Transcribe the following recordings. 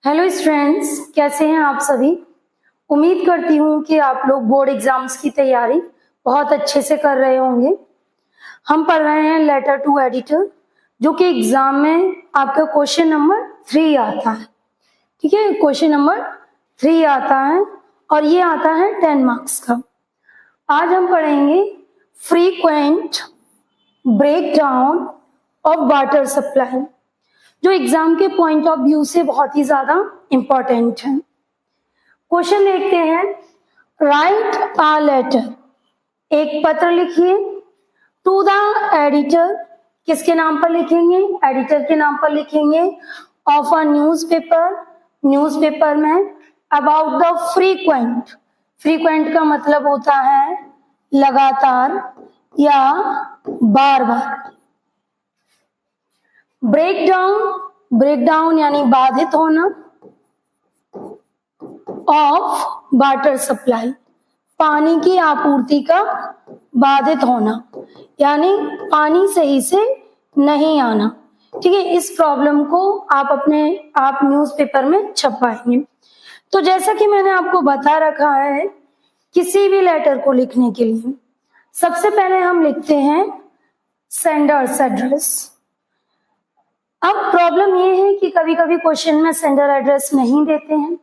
Hello students, कैसे हैं आप सभी। उम्मीद करती हूँ कि आप लोग बोर्ड एग्जाम्स की तैयारी बहुत अच्छे से कर रहे होंगे। हम पढ़ रहे हैं लेटर टू एडिटर, जो कि एग्जाम में आपका क्वेश्चन नंबर 3 आता है। ठीक है, क्वेश्चन नंबर 3 आता है और ये आता है 10 मार्क्स का। आज हम पढ़ेंगे frequent breakdown of water supply, जो एग्जाम के पॉइंट ऑफ व्यू से बहुत ही ज्यादा इंपॉर्टेंट है। क्वेश्चन देखते हैं। राइट अ लेटर, एक पत्र लिखिए। टू द एडिटर, किसके नाम पर लिखेंगे? एडिटर के नाम पर लिखेंगे। ऑफ अ न्यूज़पेपर, न्यूज़पेपर में। अबाउट द फ्रीक्वेंट, फ्रीक्वेंट का मतलब होता है लगातार या बार बार। ब्रेकडाउन, ब्रेकडाउन यानी बाधित होना। ऑफ वाटर सप्लाई, पानी की आपूर्ति का बाधित होना, यानी पानी सही से नहीं आना। ठीक है, इस प्रॉब्लम को आप न्यूज़पेपर में छपवाएंगे। तो जैसा कि मैंने आपको बता रखा है, किसी भी लेटर को लिखने के लिए सबसे पहले हम लिखते हैं सेंडर्स एड्रेस। अब प्रॉब्लम ये है कि कभी कभी क्वेश्चन में सेंडर एड्रेस नहीं देते हैं।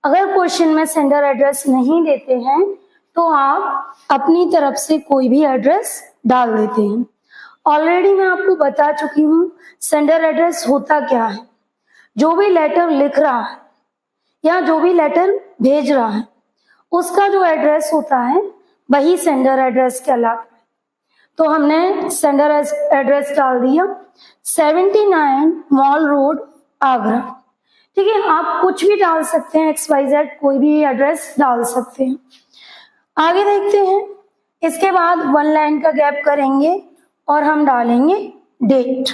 अगर क्वेश्चन में सेंडर एड्रेस नहीं देते हैं तो आप अपनी तरफ से कोई भी एड्रेस डाल देते हैं। ऑलरेडी मैं आपको बता चुकी हूँ सेंडर एड्रेस होता क्या है। जो भी लेटर लिख रहा है या जो भी लेटर भेज रहा है, उसका जो एड्रेस होता है वही सेंडर एड्रेस कहलाता है। तो हमने सेंडर एड्रेस डाल दिया 79 मॉल रोड, आगरा। ठीक है, आप कुछ भी डाल सकते हैं, XYZ कोई भी एड्रेस डाल सकते हैं। आगे देखते हैं। इसके बाद 1 लाइन का गैप करेंगे और हम डालेंगे डेट।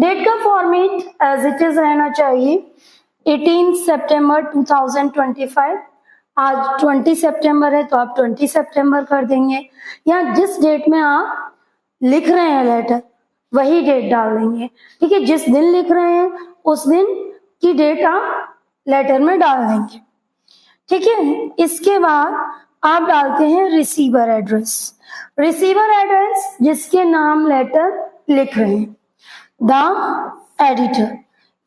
डेट का फॉर्मेट एज इट इज रहना चाहिए 18 सितंबर 2025। आज 20 सितंबर है तो आप 20 सितंबर कर देंगे, या जिस डेट में आप लिख रहे हैं लेटर वही डेट डाल देंगे। ठीक है, जिस दिन लिख रहे हैं उस दिन की डेट आप लेटर में डाल देंगे। ठीक है, इसके बाद आप डालते हैं रिसीवर एड्रेस। रिसीवर एड्रेस जिसके नाम लेटर लिख रहे हैं। द एडिटर,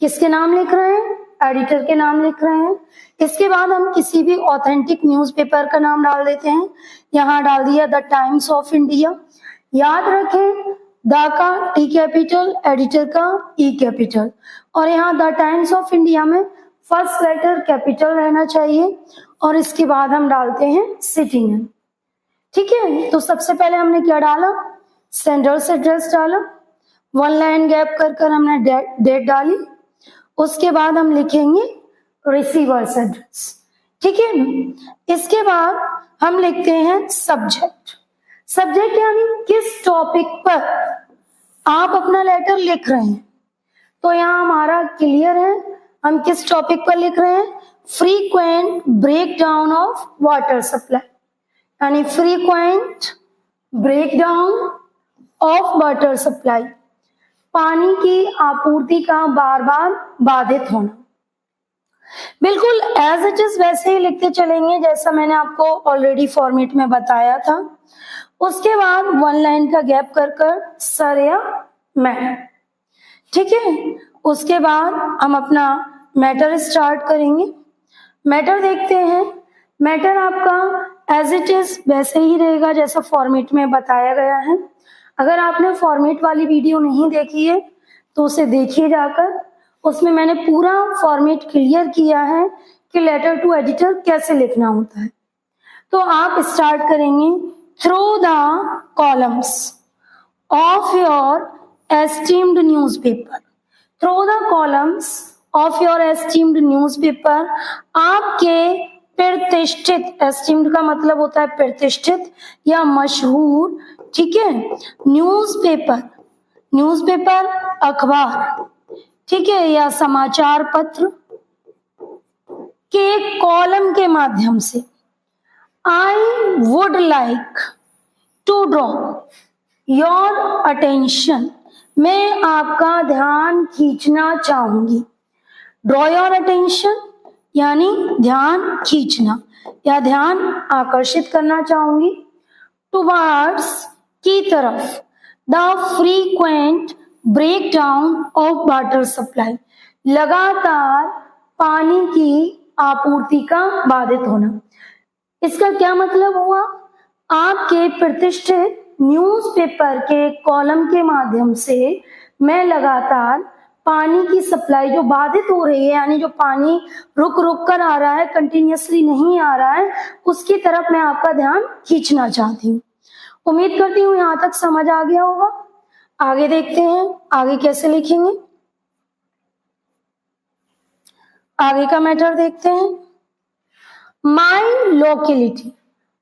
किसके नाम लिख रहे हैं? एडिटर के नाम लिख रहे हैं। इसके बाद हम किसी भी ऑथेंटिक न्यूज़पेपर का नाम डाल देते हैं। यहाँ डाल दिया द टाइम्स ऑफ इंडिया। याद रखें, द का टी कैपिटल, एडिटर का ई कैपिटल, और यहाँ द टाइम्स ऑफ इंडिया में फर्स्ट लेटर कैपिटल रहना चाहिए और इसके बाद हम डालते हैं सिटी नेम। ठीक है, तो सबसे पहले हमने क्या डाला? सेंडर्स एड्रेस डाला। 1 लाइन गैप कर हमने डेट डाली। उसके बाद हम लिखेंगे रिसीवर्स एड्रेस। ठीक है, इसके बाद हम लिखते हैं सब्जेक्ट। सब्जेक्ट यानी किस टॉपिक पर आप अपना लेटर लिख रहे हैं। तो यहाँ हमारा क्लियर है, हम किस टॉपिक पर लिख रहे हैं? Frequent breakdown of water supply, यानी frequent breakdown of water supply, पानी की आपूर्ति का बार बार बाधित होना। बिल्कुल एज इट इज वैसे ही लिखते चलेंगे जैसा मैंने आपको ऑलरेडी फॉर्मेट में बताया था। उसके बाद 1 लाइन का गैप कर सर या मैटर। ठीक है, उसके बाद हम अपना मैटर स्टार्ट करेंगे। मैटर देखते हैं। मैटर आपका एज इट इज वैसे ही रहेगा जैसा फॉर्मेट में बताया गया है। अगर आपने फॉर्मेट वाली वीडियो नहीं देखी है तो उसे देखिए जाकर, उसमें मैंने पूरा फॉर्मेट क्लियर किया है कि लेटर टू एडिटर कैसे लिखना होता है। तो आप स्टार्ट करेंगे through the columns of your esteemed newspaper. Through the columns of your esteemed newspaper, आपके प्रतिष्ठित, एस्टीम्ड का मतलब होता है प्रतिष्ठित या मशहूर, ठीक है, न्यूज़पेपर, न्यूज़पेपर अखबार, ठीक है, या समाचार पत्र के कॉलम के माध्यम से I would like to draw your attention, मैं आपका ध्यान खींचना चाहूंगी। ड्रॉ योर अटेंशन यानी ध्यान खींचना या ध्यान आकर्षित करना चाहूंगी। टुवर्ड्स की तरफ, the frequent breakdown of water supply, लगातार पानी की आपूर्ति का बाधित होना। इसका क्या मतलब हुआ? आपके प्रतिष्ठित न्यूज़पेपर के कॉलम के माध्यम से मैं लगातार पानी की सप्लाई जो बाधित हो रही है, यानी जो पानी रुक रुक कर आ रहा है, कंटिन्यूअसली नहीं आ रहा है, उसकी तरफ मैं आपका ध्यान खींचना चाहती हूँ। उम्मीद करती हूँ यहाँ तक समझ आ गया होगा। आगे देखते हैं आगे कैसे लिखेंगे। आगे का मैटर देखते हैं। माई लोकेलिटी,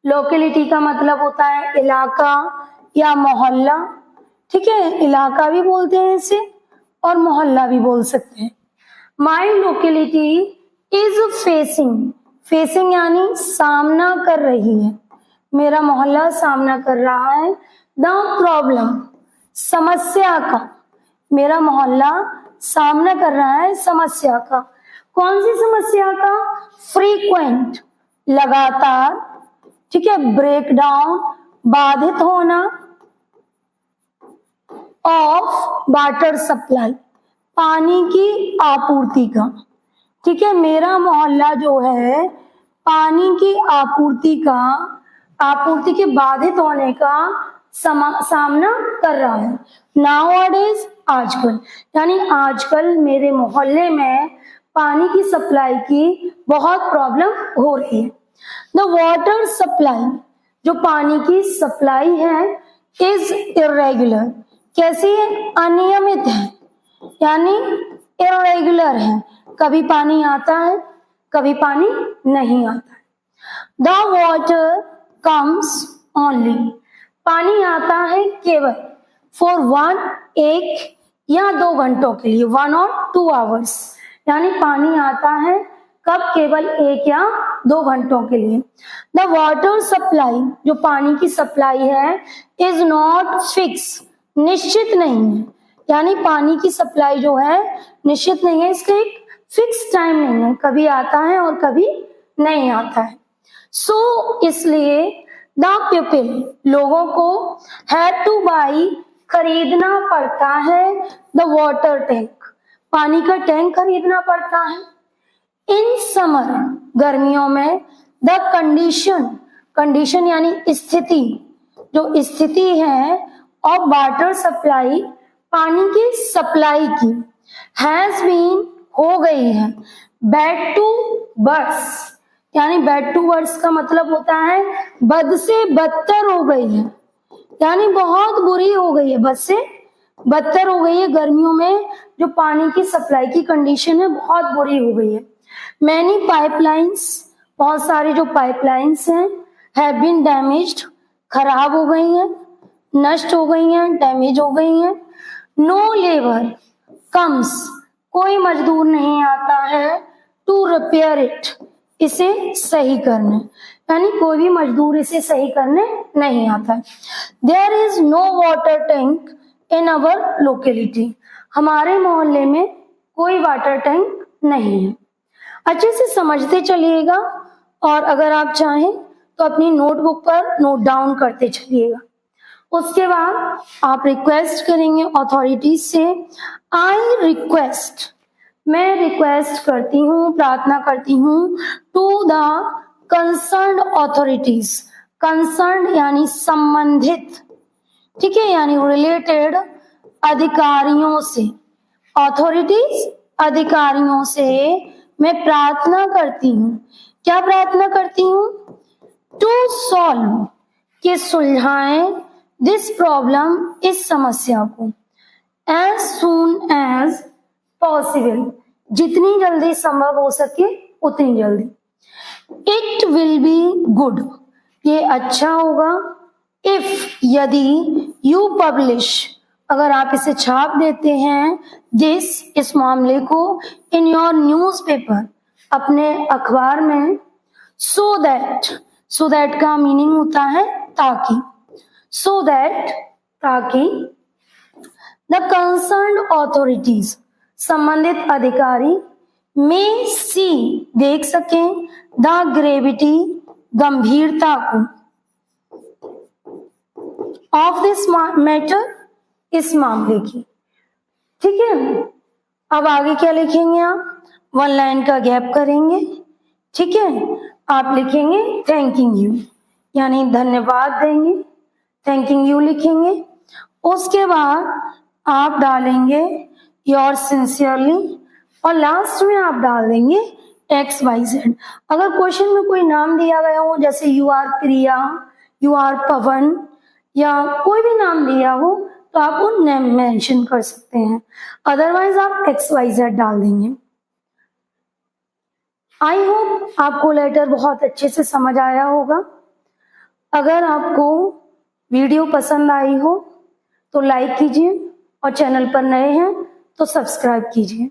लोकेलिटी का मतलब होता है इलाका या मोहल्ला। ठीक है, इलाका भी बोलते हैं इसे और मोहल्ला भी बोल सकते हैं। माई लोकेलिटी इज फेसिंग, फेसिंग यानी सामना कर रही है, मेरा मोहल्ला सामना कर रहा है। द प्रॉब्लम, समस्या का, मेरा मोहल्ला सामना कर रहा है समस्या का। कौन सी समस्या का? फ्रीक्वेंट, लगातार। ठीक है, ब्रेकडाउन, बाधित होना, ऑफ वाटर सप्लाई, पानी की आपूर्ति का। ठीक है, मेरा मोहल्ला जो है पानी की आपूर्ति के बाधित होने का सामना कर रहा है। नाउअडेज, आजकल, यानी आजकल मेरे मोहल्ले में पानी की सप्लाई की बहुत प्रॉब्लम हो रही है। द वाटर सप्लाई, जो पानी की सप्लाई है, इज इरेगुलर, कैसी है? अनियमित है, यानी इरेगुलर है, कभी पानी आता है कभी पानी नहीं आता है। द वाटर कम्स ओनली, पानी आता है केवल फॉर 1, 1 या 2 घंटों के लिए, 1 और 2 आवर्स, यानी पानी आता है कब? केवल 1 या 2 घंटों के लिए। द वाटर सप्लाई, जो पानी की सप्लाई है, इज नॉट फिक्स, निश्चित नहीं है, यानी पानी की सप्लाई जो है निश्चित नहीं है, इसका एक फिक्स टाइम नहीं है, कभी आता है और कभी नहीं आता है। सो इसलिए द पीपल, लोगों को, हैव टू बाई, खरीदना पड़ता है, द वाटर टैंक, पानी का टैंक खरीदना पड़ता है। इन समर, गर्मियों में, द कंडीशन, कंडीशन यानी स्थिति, जो स्थिति है ऑफ वाटर सप्लाई, पानी की सप्लाई की, हैज बीन, हो गई है, बैड टू वर्स, यानी बैड टू वर्स का मतलब होता है बद से बदतर हो गई है, यानी बहुत बुरी हो गई है, बद से बदतर हो गई है। गर्मियों में जो पानी की सप्लाई की कंडीशन है बहुत बुरी हो गई है। मैनी पाइपलाइंस, बहुत सारी जो पाइपलाइंस हैं, हैव बीन डैमेज्ड, खराब हो गई हैं, नष्ट हो गई हैं, डैमेज हो गई हैं। नो लेबर कम्स, कोई मजदूर नहीं आता है, टू रिपेयर इट, इसे सही करने, यानी कोई भी मजदूर इसे सही करने नहीं आता है। There is no water tank in our locality, हमारे मोहल्ले में कोई वाटर टैंक नहीं है। अच्छे से समझते चलिएगा और अगर आप चाहें तो अपनी नोटबुक पर नोट डाउन करते चलिएगा। उसके बाद आप रिक्वेस्ट करेंगे अथॉरिटीज से। आई रिक्वेस्ट, मैं रिक्वेस्ट करती हूँ, प्रार्थना करती हूँ, to the concerned authorities, concerned यानी संबंधित, ठीक है, यानी रिलेटेड, अधिकारियों से, अथॉरिटीज अधिकारियों से मैं प्रार्थना करती हूँ। क्या प्रार्थना करती हूँ? टू सॉल्व, के सुलझाएं, दिस प्रॉब्लम, इस समस्या को, एज सून एज पॉसिबल, जितनी जल्दी संभव हो सके उतनी जल्दी। इट विल बी गुड, ये अच्छा होगा, इफ, यदि, यू पब्लिश, अगर आप इसे छाप देते हैं, दिस, इस मामले को, इन योर न्यूज़पेपर, अपने अखबार में, सो दैट, सो दैट का मीनिंग होता है ताकि, सो दैट, ताकि, द कंसर्न्ड अथॉरिटीज, संबंधित अधिकारी, में सी देख सकें द ग्रेविटी गंभीरता को ऑफ दिस मैटर इस मामले की। ठीक है, अब आगे क्या लिखेंगे आप, वन लाइन का गैप करेंगे। ठीक है, आप लिखेंगे थैंकिंग यू, यानी धन्यवाद देंगे, थैंकिंग यू लिखेंगे। उसके बाद आप डालेंगे योर सिंसियरली और लास्ट में आप डाल देंगे XYZ। अगर क्वेश्चन में कोई नाम दिया गया हो, जैसे you are Priya, you are Pawan या कोई भी नाम दिया हो, तो आप वो नेम मेंशन कर सकते हैं, अदरवाइज आप XYZ डाल देंगे। आई होप आपको लेटर बहुत अच्छे से समझ आया होगा। अगर आपको वीडियो पसंद आई हो तो लाइक कीजिए और चैनल पर नए हैं तो सब्सक्राइब कीजिए।